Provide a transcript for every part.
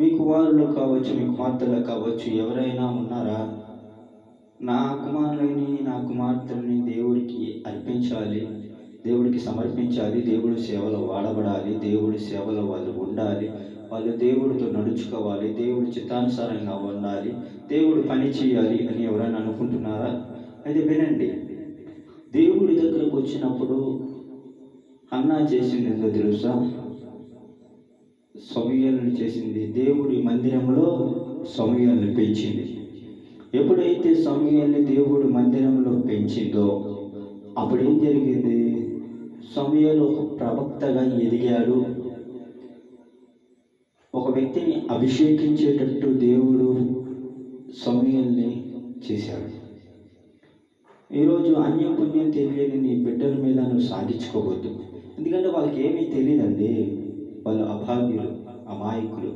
మీ కుమారులు కావచ్చు, మీ కుమార్తెలు కావచ్చు, ఎవరైనా ఉన్నారా? నా కుమారులని, నా కుమార్తెలని దేవుడికి అర్పించాలి, దేవుడికి సమర్పించాలి, దేవుడి సేవలో వాడబడాలి, దేవుడి సేవలో వాళ్ళు ఉండాలి, వాళ్ళు దేవుడితో నడుచుకోవాలి, దేవుడి చిత్తానుసారంగా ఉండాలి, దేవుడు పని చేయాలి అని ఎవరైనా అనుకుంటున్నారా? అయితే వినండి, దేవుడి దగ్గరకు వచ్చినప్పుడు హన్నా చేసింది ఏందో తెలుసా? సమూయేలును చేసింది. దేవుడి మందిరంలో సమూయేలును పెంచింది. ఎప్పుడైతే సమూయేలుని దేవుడు మందిరంలో పెంచిందో అప్పుడు ఏం జరిగింది? సమూయేలు ఒక ప్రవక్తగా ఎదిగాడు. ఒక వ్యక్తిని అభిషేకించేటట్టు దేవుడు సమూయేలుని చేశాడు. ఈరోజు అన్యం పుణ్యం తెలియని నీ బిడ్డల మీద నువ్వు సాగించుకోవద్దు. ఎందుకంటే వాళ్ళకి ఏమీ తెలియదండి. వాళ్ళు అభాగ్యులు, అమాయకులు.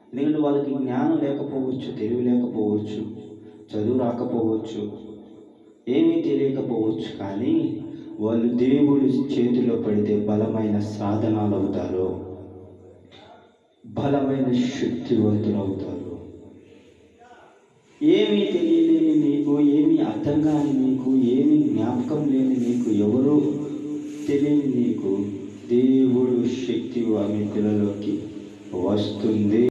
ఎందుకంటే వాళ్ళకి జ్ఞానం లేకపోవచ్చు, తెలివి లేకపోవచ్చు, చదువు రాకపోవచ్చు, ఏమీ తెలియకపోవచ్చు. కానీ వాళ్ళు దేవుడి చేతిలో పడితే బలమైన సాధనాలు అవుతారు, బలమైన శక్తివంతులు అవుతారు. ఏమీ తెలియలేని నీకు, ఏమీ అర్థం కాని నీకు, ఏమీ జ్ఞాపకం లేని నీకు, ఎవరు తెలియని నీకు దేవుడు శక్తి మీ పిల్లలోకి వస్తుంది.